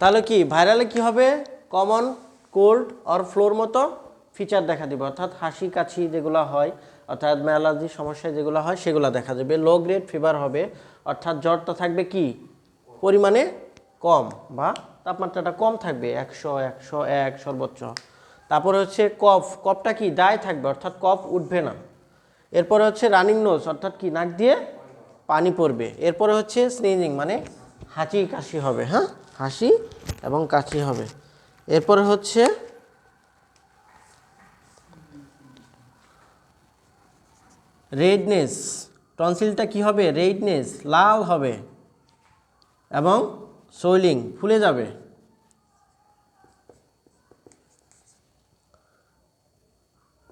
তাহলে কি ভাইরালে কি হবে? কমন কোল্ড অর ফ্লুর মতো ফিচার দেখা দিবে, অর্থাৎ হাসি কাশি যেগুলো হয়, অর্থাৎ অ্যালার্জি সমস্যা যেগুলো হয় সেগুলো দেখা যাবে। লো গ্রেড ফিভার হবে, অর্থাৎ জ্বরটা থাকবে কি পরিমাণে কম বা তাপমাত্রাটা কম থাকবে, 100, 101 সর্বোচ্চ। তারপরে হচ্ছে কফটা কি ড্রাই থাকবে, অর্থাৎ কফ উঠবে না। এরপরে হচ্ছে রানিং নোজ, অর্থাৎ কি নাক দিয়ে পানি পড়বে। এরপরে হচ্ছে স্নিজিং মানে হাঁচি কাশি হবে, হ্যাঁ হাসি এবং কাশি হবে। এরপরে হচ্ছে রেডনেস, টনসিলটা কি হবে? রেডনেস লাল হবে এবং সোয়েলিং ফুলে যাবে।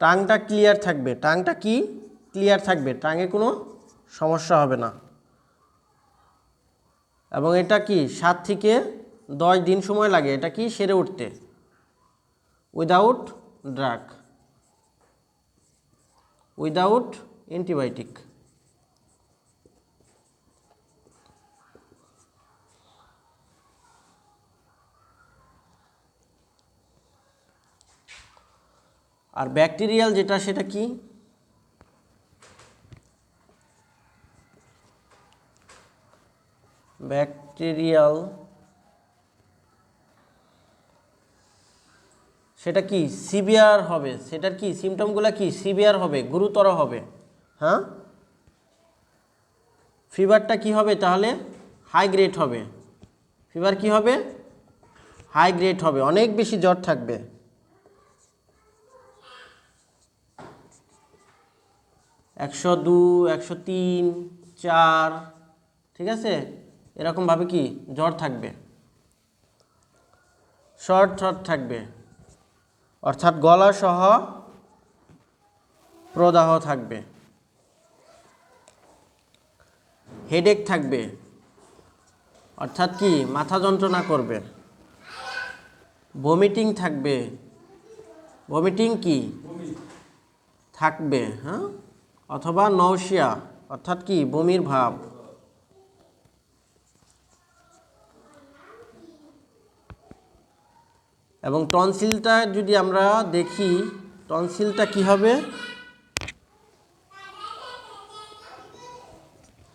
টাংটা ক্লিয়ার থাকবে, টাংটা কি ক্লিয়ার থাকবে, টাঙে কোনো সমস্যা হবে না। এবং এটা কি 7 থেকে 10 দিন সময় লাগে এটা কি সেরে উঠতে, উইদাউট ড্রাগ, উইদাউট অ্যান্টিবায়োটিক। আর ব্যাকটেরিয়াল যেটা সেটা কি? ব্যাকটেরিয়াল সেটা কি সিভিয়ার হবে, সেটার কি সিমটমগুলো কি সিভিয়ার হবে, গুরুতর হবে। হ্যাঁ, ফিভারটা কি হবে তাহলে? হাই গ্রেড হবে। ফিভার কি হবে? হাই গ্রেড হবে, অনেক বেশি জ্বর থাকবে। একশো 2, 103, 4, ঠিক আছে, এরকমভাবে কি জ্বর থাকবে। শর্ট থাকবে, অর্থাৎ গলা সহ প্রদাহ থাকবে। হেডেক থাকবে, অর্থাৎ কি মাথা যন্ত্রণা করবে। ভমিটিং থাকবে, ভমিটিং কি থাকবে, হ্যাঁ, অথবা নৌশিয়া, অর্থাৎ কি বমির ভাব। এবং টনসিলটা যদি আমরা দেখি, টনসিলটা কি হবে?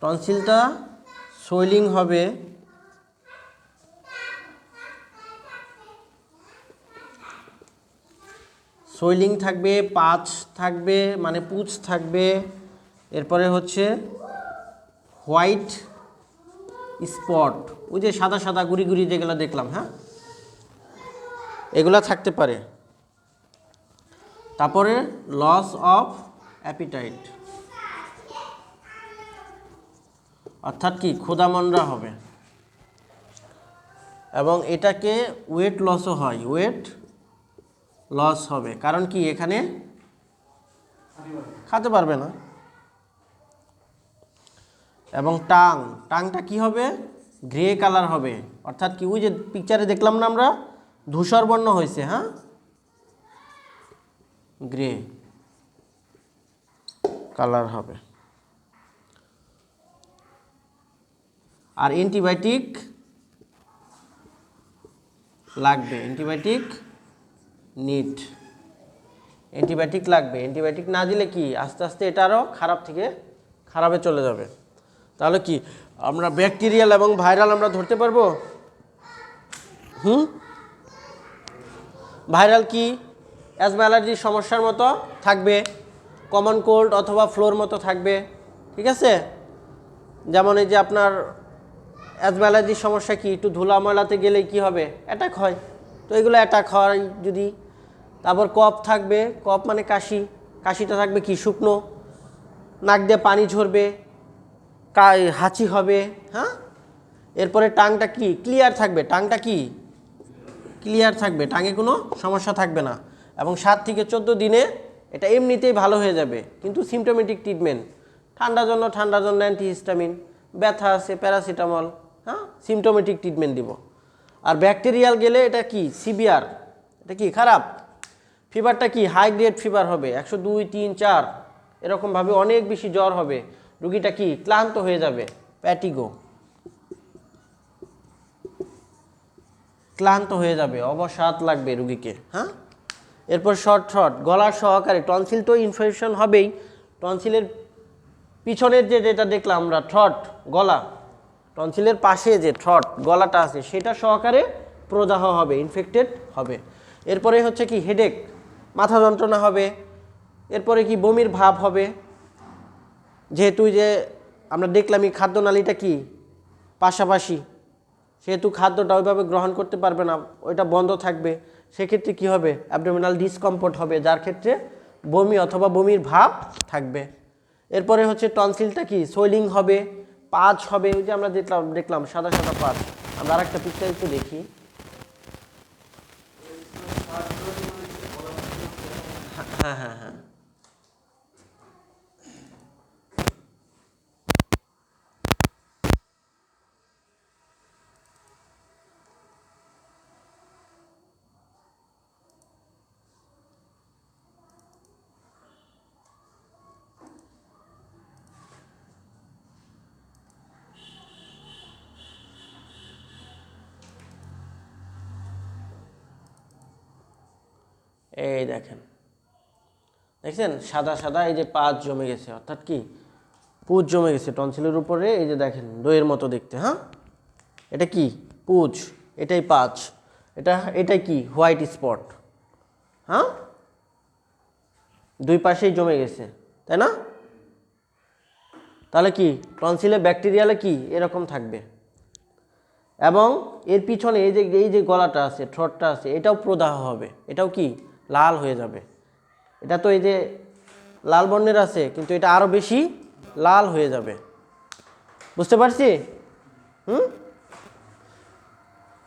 টনসিলটা সোয়েলিং হবে, সোয়েলিং থাকবে, পাঁচ থাকবে মানে পুঁজ থাকবে। এরপরে হচ্ছে হোয়াইট স্পট, ওই যে সাদা সাদা গুড়ি গুড়ি যেগুলো দেখলাম, হ্যাঁ এগুলা থাকতে পারে। তারপরে লস অফ অ্যাপিটাইট, অর্থাৎ কি ক্ষুধামন্দা হবে। এবং এটাকে ওয়েট লসও হয়, ওয়েট লস হবে, কারণ কি এখানে খেতে পারবে না। এবং টাংটা কি হবে? গ্রে কালার হবে, অর্থাৎ কি ওই যে পিকচারে দেখলাম না আমরা ধূসর বর্ণ হয়েছে, হ্যাঁ গ্রে কালার হবে। আর অ্যান্টিবায়োটিক লাগবে, অ্যান্টিবায়োটিক নিড, অ্যান্টিবায়োটিক লাগবে। অ্যান্টিবায়োটিক না দিলে কি আস্তে আস্তে এটা আরও খারাপ থেকে খারাপে চলে যাবে। তাহলে কি আমরা ব্যাকটেরিয়াল এবং ভাইরাল আমরা ধরতে পারবো? ভাইরাল কি অ্যাজমা অ্যালার্জির সমস্যার মতো থাকবে, কমন কোল্ড অথবা ফ্লুর মতো থাকবে, ঠিক আছে। যেমন এই যে আপনার অ্যাজমা অ্যালার্জির সমস্যা কি, একটু ধুলা ময়লাতে গেলে কি হবে? অ্যাটাক হয়, তো এগুলো অ্যাটাক হয় যদি। তারপর কফ থাকবে, কফ মানে কাশি, কাশিটা থাকবে কি শুকনো, নাক দিয়ে পানি ঝরবে, হাঁচি হবে, হ্যাঁ। এরপরে টাংটা কি ক্লিয়ার থাকবে, টাংটা কি ক্লিয়ার থাকবে, টাঙে কোনো সমস্যা থাকবে না। এবং 7 থেকে 14 দিনে এটা এমনিতেই ভালো হয়ে যাবে। কিন্তু সিমটোমেটিক ট্রিটমেন্ট, ঠান্ডার জন্য অ্যান্টিহিস্টামিন, ব্যথা আছে প্যারাসিটামল, হ্যাঁ সিমটোমেটিক ট্রিটমেন্ট দিব। আর ব্যাকটেরিয়াল গেলে এটা কি সিভিয়ার, এটা কি খারাপ। ফিভারটা কি হাই গ্রেড ফিভার হবে, 102, 3, 4 এরকমভাবে অনেক বেশি জ্বর হবে। রুগীটা কি ক্লান্ত হয়ে যাবে, প্যাটিগো, ক্লান্ত হয়ে যাবে, অবসাদ লাগবে রুগীকে। হ্যাঁ, এরপর শর্ট থ্রট, গলার সহকারে, টনসিল তো ইনফেকশন হবেই, টনসিলের পিছনের যেটা দেখলাম আমরা থ্রট, গলা, টনসিলের পাশে যে থ্রট গলাটা আছে সেটা সহকারে প্রদাহ হবে, ইনফেক্টেড হবে। এরপরে হচ্ছে কি হেডেক, মাথা যন্ত্রণা হবে। এরপরে কি বমির ভাব হবে, যেহেতু যে আমরা দেখলাম এই খাদ্যনালীটা কি পাশাপাশি, সেহেতু খাদ্যটা ওইভাবে গ্রহণ করতে পারবে না, ওইটা বন্ধ থাকবে, সেক্ষেত্রে কি হবে অ্যাবডোমিনাল ডিসকমফোর্ট হবে, যার ক্ষেত্রে বমি অথবা বমির ভাব থাকবে। এরপরে হচ্ছে টনসিলটা কি সোয়েলিং হবে, পাঁচ হবে, ওই যে আমরা দেখলাম সাদা সাদা পাঁচ। আমরা আরেকটা পিকচার একটু দেখি। হ্যাঁ হ্যাঁ হ্যাঁ, এই দেখেন, দেখছেন সাদা সাদা এই যে পাঁচ জমে গেছে, অর্থাৎ কি পুজ জমে গেছে টনসিলের উপরে, এই যে দেখেন দইয়ের মতো দেখতে। হ্যাঁ, এটা কি পুজ, এটাই পাঁচ, এটাই কি হোয়াইট স্পট। হ্যাঁ, দুই পাশেই জমে গেছে, তাই না? তাহলে কি টনসিলে ব্যাকটেরিয়ালে কি এরকম থাকবে, এবং এর পিছনে এই যে গলাটা আছে, থ্রোটটা আছে, এটাও প্রদাহ হবে, এটাও কি লাল হয়ে যাবে। এটা তো এই যে লাল বর্ণের আছে, কিন্তু এটা আরো বেশি লাল হয়ে যাবে, বুঝতে পারছি?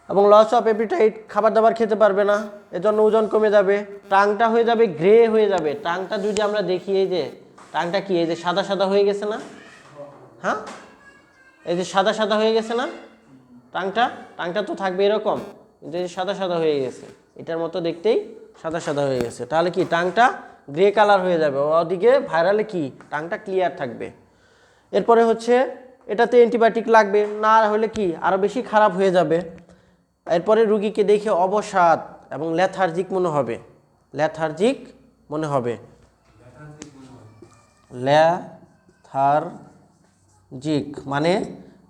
এবং লস অফ অ্যাপিটাইট, খাবার দাবার খেতে পারবে না, এজন্য ওজন কমে যাবে, টাংটা হয়ে যাবে গ্রে হয়ে যাবে। টাংটা যদি আমরা দেখি, এই যে টাংটা কি এই যে সাদা সাদা হয়ে গেছে না? হ্যাঁ, এই যে সাদা সাদা হয়ে গেছে না টাংটা তো থাকবে এরকম, কিন্তু এই সাদা সাদা হয়ে গেছে, এটার মতো দেখতেই সাদা সাদা হয়ে গেছে। তাহলে কি টাংটা গ্রে কালার হয়ে যাবে, ওদিকে ভাইরালে কি টাংটা ক্লিয়ার থাকবে। এরপরে হচ্ছে এটাতে অ্যান্টিবায়োটিক লাগবে, না হলে কি আরো বেশি খারাপ হয়ে যাবে। এরপরে রুগীকে দেখে অবসাদ এবং লেথার্জিক মনে হবে, লেথার্জিক মনে হবে, লেথার্জিক মানে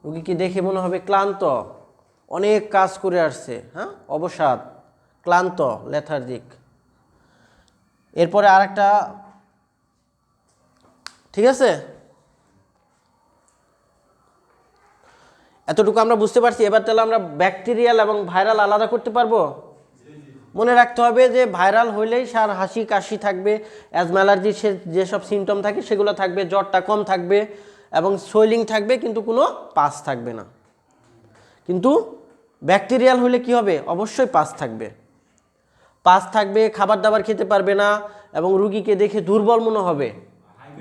রুগীকে দেখে মনে হবে ক্লান্ত, অনেক কাজ করে আসছে। হ্যাঁ, অবসাদ, ক্লান্ত, লেথার্জিক। এরপরে আরেকটা, ঠিক আছে, এতটুকু আমরা বুঝতে পারছি। এবার তাহলে আমরা ব্যাকটেরিয়াল এবং ভাইরাল আলাদা করতে পারবো। মনে রাখতে হবে যে ভাইরাল হইলেই সার হাসি কাশি থাকবে, অ্যাজমা অ্যালার্জির যেসব সিমটম থাকে সেগুলো থাকবে, জ্বরটা কম থাকবে এবং সোয়েলিং থাকবে, কিন্তু কোনো পাস থাকবে না। কিন্তু ব্যাকটেরিয়াল হলে কি হবে, অবশ্যই পাস থাকবে, খাবার দাবার খেতে পারবে না এবং রুগীকে দেখে দুর্বল মনে হবে,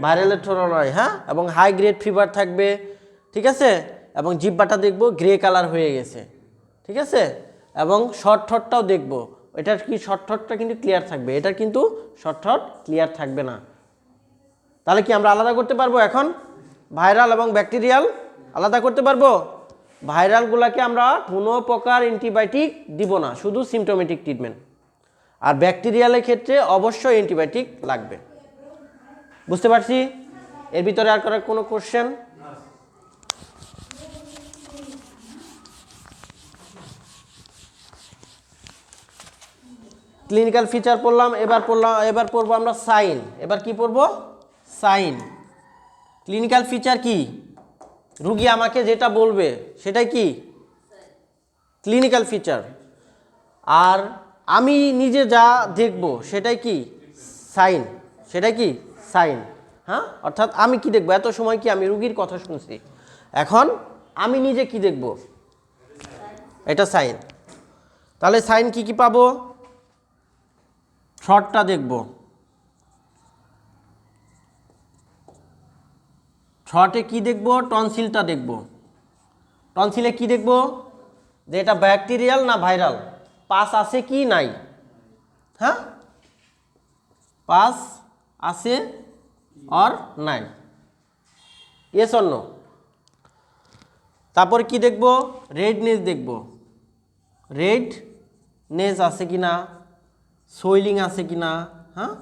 ভাইরালের তুলনায়। হ্যাঁ, এবং হাই গ্রেড ফিভার থাকবে, ঠিক আছে, এবং জিহ্বাটা দেখবো গ্রে কালার হয়ে গেছে, ঠিক আছে, এবং শর্ট থ্রোটটাও দেখবো, এটার কি শর্ট থ্রোটটা কিন্তু ক্লিয়ার থাকবে, এটার কিন্তু শর্ট থ্রোট ক্লিয়ার থাকবে না। তাহলে কি আমরা আলাদা করতে পারবো এখন ভাইরাল এবং ব্যাকটেরিয়াল? আলাদা করতে পারবো। ভাইরালগুলোকে আমরা কোনো প্রকার অ্যান্টিবায়োটিক দিব না, শুধু সিমটোমেটিক ট্রিটমেন্ট। আর ব্যাকটেরিয়ালের ক্ষেত্রে অবশ্যই অ্যান্টিবায়োটিক লাগবে, বুঝতে পারছি? এর ভিতরে আর কোনো কোশ্চেন? ক্লিনিক্যাল ফিচার পড়লাম, এবার পড়বো আমরা সাইন। এবার কি পড়বো? সাইন। ক্লিনিক্যাল ফিচার কি? রুগী আমাকে যেটা বলবে সেটাই কি ক্লিনিক্যাল ফিচার, আর আমি নিজে যা দেখব সেটাই কি সাইন, সেটাই কি সাইন। হ্যাঁ, অর্থাৎ আমি কি দেখবো, এত সময় কি আমি রুগীর কথা শুনছি, এখন আমি নিজে কি দেখব, এটা সাইন। তাহলে সাইন কি কি পাবো? থ্রটটা দেখব, থ্রটে কি দেখব, টনসিলটা দেখব। টনসিলে কি দেখব, যে এটা ব্যাকটেরিয়াল না ভাইরাল, পাস আছে কি নাই। হ্যাঁ, পাস আছে অর নাই, ইয়েস অর নো। তারপর কি দেখব, রেডনেস দেখব, রেডনেস আছে কি না, সোয়েলিং আছে কি না, হ্যাঁ,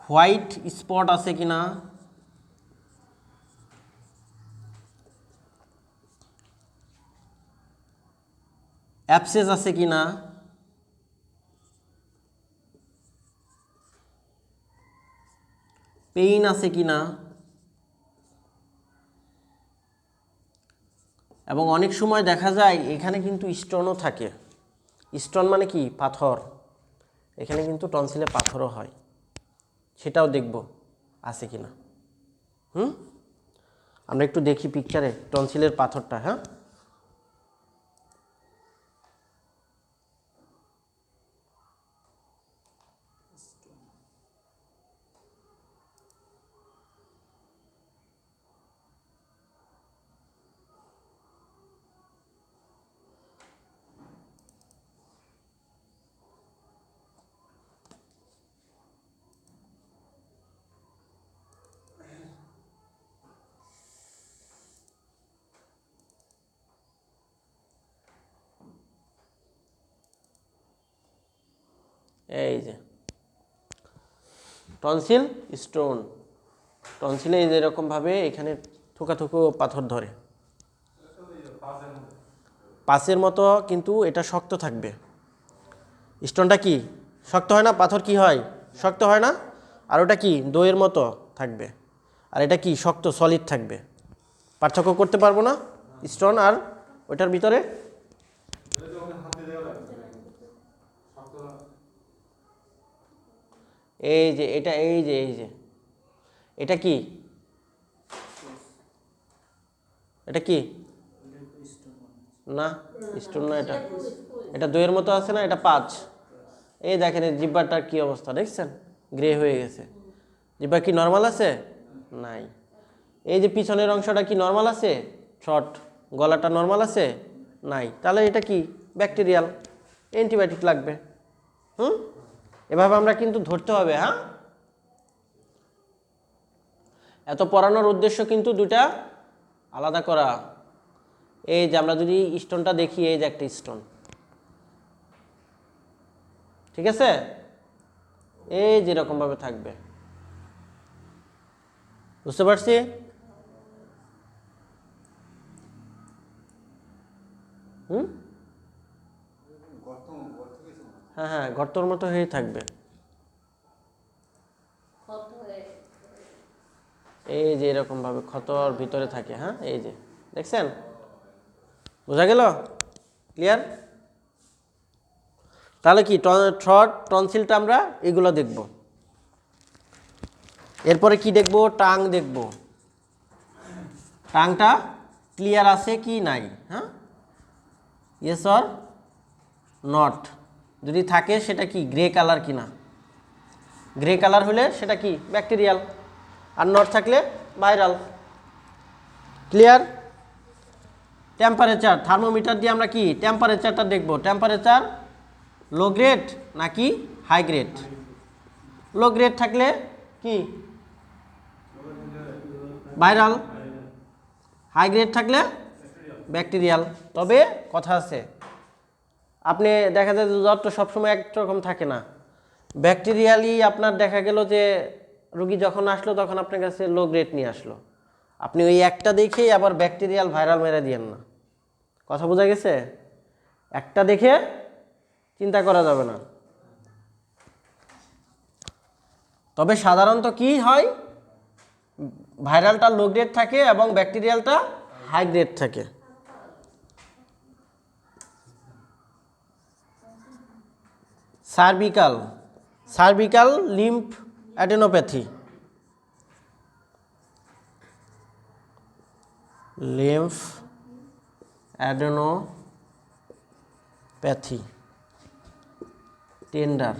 হোয়াইট স্পট আছে কি না, অ্যাবসেস আছে কি না, পেইন আছে কি না, এবং অনেক সময় দেখা যায় এখানে কিন্তু স্টোনও থাকে। স্টোন মানে কি, পাথর। এখানে কিন্তু টনসিলে পাথরও হয়, সেটাও দেখব আছে কি না। আমরা একটু দেখি পিকচারে টনসিলের পাথরটা। হ্যাঁ, এই যে টনসিল স্টোন, টনসিলে এই যে এরকমভাবে এখানে থুকা থুকু পাথর ধরে, পাসের মতো, কিন্তু এটা শক্ত থাকবে। স্টোনটা কি শক্ত হয় না, পাথর কি হয় শক্ত হয় না, আর ওটা কি দইয়ের মতো থাকবে, আর এটা কি শক্ত সলিড থাকবে। পার্থক্য করতে পারবো না স্টোন আর ওটার ভিতরে। এই যে এটা, এই যে এটা কি, এটা কি না, স্টোন না, এটা এটা দইয়ের মতো আছে না, এটা পাঁচ। এই দেখেন জিহ্বাটার কি অবস্থা দেখছেন, গ্রে হয়ে গেছে। জিহ্বা কি নর্মাল আছে, নাই। এই যে পিছনের অংশটা কি নর্মাল আছে, শর্ট, গলাটা নর্মাল আছে, নাই। তাহলে এটা কি ব্যাকটেরিয়াল, অ্যান্টিবায়োটিক লাগবে। এভাবে আমরা কিন্তু ধরতে হবে। হ্যাঁ, এত পড়ানোর উদ্দেশ্য কিন্তু দুটা আলাদা করা। এই যে আমরা যদি স্টোনটা দেখি, এই যে একটা স্টোন, ঠিক আছে, এই যেরকম ভাবে থাকবে, বুঝতে পারছি। হ্যাঁ হ্যাঁ, গর্তর মতো হয়ে থাকবে। এই যে এরকম ভাবে ক্ষতর ভিতরে থাকে। হ্যাঁ, এই যে দেখছেন, বোঝা গেল, ক্লিয়ার। তাহলে কি থ্রট, টনসিলটা আমরা এগুলো দেখব। এরপরে কি দেখব, টাং দেখব। টাংটা ক্লিয়ার আছে কি নাই, হ্যাঁ, ইয়েস অর নট। যদি থাকে সেটা কি গ্রে কালার কিনা, গ্রে কালার হলে সেটা কি ব্যাকটেরিয়াল, আর নট থাকলে ভাইরাল। ক্লিয়ার। টেম্পারেচার, থার্মোমিটার দিয়ে আমরা কি টেম্পারেচারটা দেখব। টেম্পারেচার লো গ্রেড নাকি হাই গ্রেড। লো গ্রেড থাকলে কি ভাইরাল, হাই গ্রেড থাকলে ব্যাকটেরিয়াল। তবে কথা আছে, আপনি দেখা যায় যে জ্বর তো সবসময় একরকম থাকে না। ব্যাকটেরিয়ালি আপনার দেখা গেল যে রোগী যখন আসলো তখন আপনার কাছে লো গ্রেড নিয়ে আসলো, আপনি ওই একটা দেখেই আবার ব্যাকটেরিয়াল ভাইরাল মেরে দিয়েন না। কথা বোঝা গেছে, একটা দেখে চিন্তা করা যাবে না। তবে সাধারণত কি হয়, ভাইরালটা লো গ্রেড থাকে এবং ব্যাকটেরিয়ালটা হাই গ্রেড থাকে। Cervical, cervical lymph adenopathy, lymph adenopathy tender.